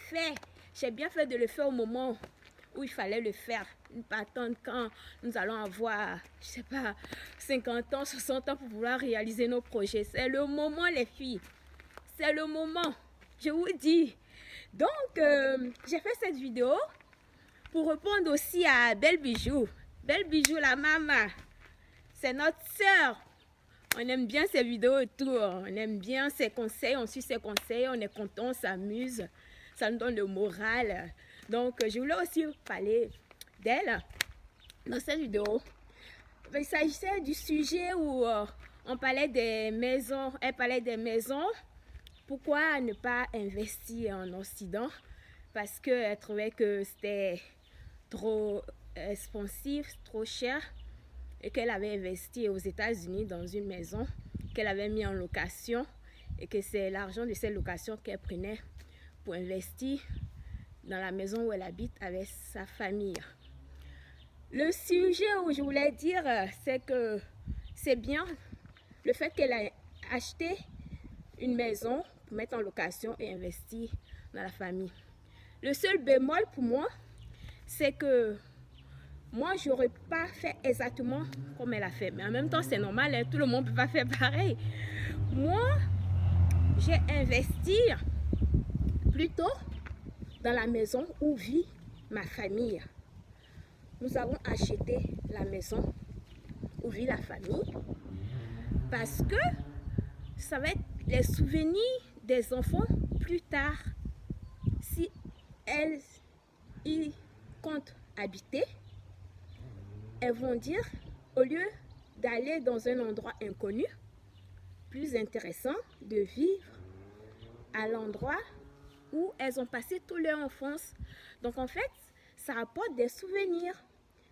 fait. J'ai bien fait de le faire au moment où il fallait le faire. Ne pas attendre quand nous allons avoir, je sais pas, 50 ans, 60 ans pour pouvoir réaliser nos projets. C'est le moment, les filles. C'est le moment. Je vous dis. Donc, j'ai fait cette vidéo pour répondre aussi à Belle Bijou. Belle Bijou, la maman. C'est notre sœur. On aime bien ses vidéos et tout. On aime bien ses conseils. On suit ses conseils. On est content, on s'amuse. Ça nous donne le moral. Donc, je voulais aussi parler d'elle dans cette vidéo. Il s'agissait du sujet où on parlait des maisons. Elle parlait des maisons. Pourquoi ne pas investir en Occident? Parce qu'elle trouvait que c'était trop expansif, trop cher, et qu'elle avait investi aux États-Unis dans une maison qu'elle avait mis en location et que c'est l'argent de cette location qu'elle prenait pour investir dans la maison où elle habite avec sa famille. Le sujet où je voulais dire, c'est que c'est bien le fait qu'elle a acheté une maison pour mettre en location et investir dans la famille. Le seul bémol pour moi, c'est que moi, je n'aurais pas fait exactement comme elle a fait. Mais en même temps, c'est normal, hein, tout le monde ne peut pas faire pareil. Moi, j'ai investi plutôt dans la maison où vit ma famille. Nous avons acheté la maison où vit la famille parce que ça va être les souvenirs des enfants plus tard. Si elles y comptent habiter, elles vont dire, au lieu d'aller dans un endroit inconnu, plus intéressant de vivre à l'endroit où elles ont passé toute leur enfance. Donc en fait, ça apporte des souvenirs.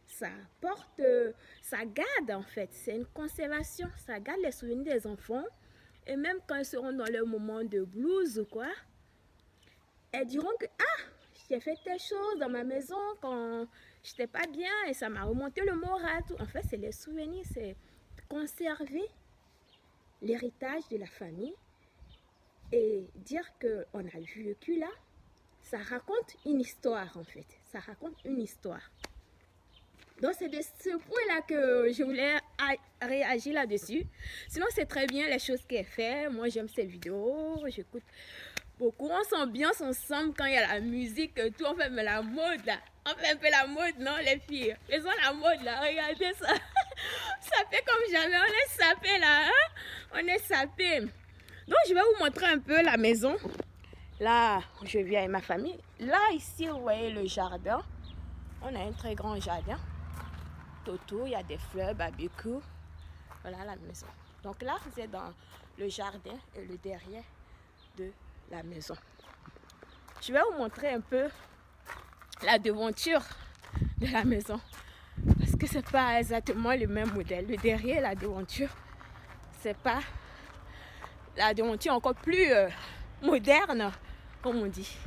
Ça apporte, ça garde en fait, c'est une conservation. Ça garde les souvenirs des enfants. Et même quand ils seront dans leur moment de blues ou quoi, elles diront que j'ai fait telle chose dans ma maison quand j'étais pas bien et ça m'a remonté le moral. En fait, c'est les souvenirs, c'est conserver l'héritage de la famille et dire qu'on a vécu là. Ça raconte une histoire en fait, ça raconte une histoire. Donc c'est de ce point-là que je voulais réagir là-dessus. Sinon c'est très bien les choses qu'elle fait. Moi j'aime ces vidéos, j'écoute beaucoup. On s'ambiance ensemble quand il y a la musique, tout. On fait la mode là. On fait un peu la mode, non les filles? Faisons la mode là, regardez ça. Ça fait comme jamais, on est sapé là. Hein? On est sapé. Donc je vais vous montrer un peu la maison. Là, je vis avec ma famille. Là, ici, vous voyez le jardin. On a un très grand jardin. Autour, il y a des fleurs, barbecue. Voilà la maison. Donc là, vous êtes dans le jardin et le derrière de la maison. Je vais vous montrer un peu la devanture de la maison. Parce que c'est pas exactement le même modèle. Le derrière, la devanture, c'est pas la devanture encore plus moderne, comme on dit.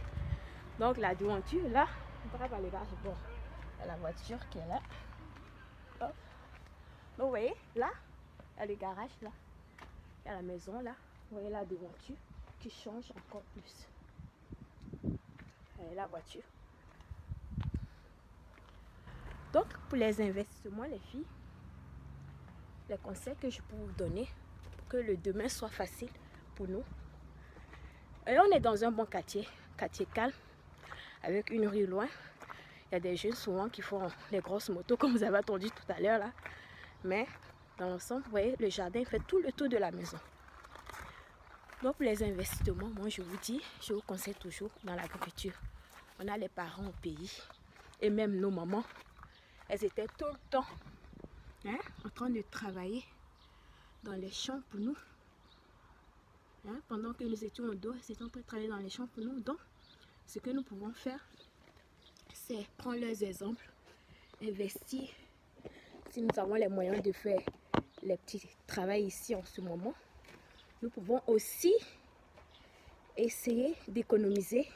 Donc la devanture, là, on va par le garage. Bon, il y a la voiture qui est là. Hop. Donc vous voyez, là, il y a le garage, là. Il y a la maison, là. Vous voyez la devanture qui change encore plus. Et la voiture. Donc, pour les investissements, les filles, les conseils que je peux vous donner pour que le demain soit facile pour nous. Et on est dans un bon quartier calme, avec une rue loin. Il y a des jeunes souvent qui font des grosses motos, comme vous avez entendu tout à l'heure là. Mais dans l'ensemble, vous voyez, le jardin fait tout le tour de la maison. Donc pour les investissements, moi je vous dis, je vous conseille toujours dans l'agriculture. On a les parents au pays et même nos mamans. Elles étaient tout le temps en train de travailler dans les champs pour nous. Pendant que nous étions au dos, elles étaient en train de travailler dans les champs pour nous. Donc, ce que nous pouvons faire, c'est prendre leurs exemples, investir. Si nous avons les moyens de faire les petits travaux ici en ce moment, nous pouvons aussi essayer d'économiser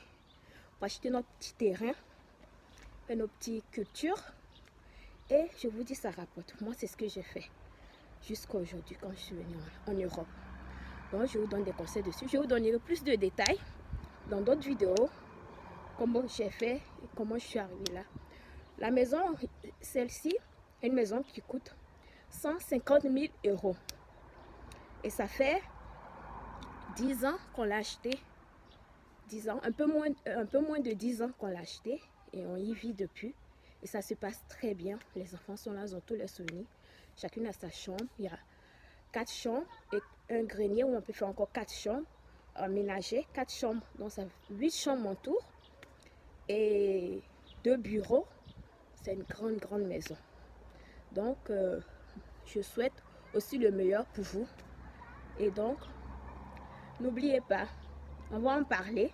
pour acheter notre petit terrain, faire nos petites cultures. Et je vous dis, ça rapporte. Moi, c'est ce que j'ai fait jusqu'à aujourd'hui quand je suis venue en Europe. Donc, je vous donne des conseils dessus. Je vous donnerai plus de détails dans d'autres vidéos comment j'ai fait et comment je suis arrivée là. La maison, celle-ci, est une maison qui coûte 150 000 euros. Et ça fait 10 ans qu'on l'a acheté. 10 ans, un peu moins de 10 ans qu'on l'a acheté. Et on y vit depuis. Et ça se passe très bien. Les enfants sont là, ils ont tous les souvenirs. Chacune a sa chambre. Il y a 4 chambres et un grenier où on peut faire encore 4 chambres aménagées. 4 chambres, donc ça 8 chambres en tout. Et 2 bureaux. C'est une grande maison. Donc, je souhaite aussi le meilleur pour vous. Et donc, n'oubliez pas, on va en parler.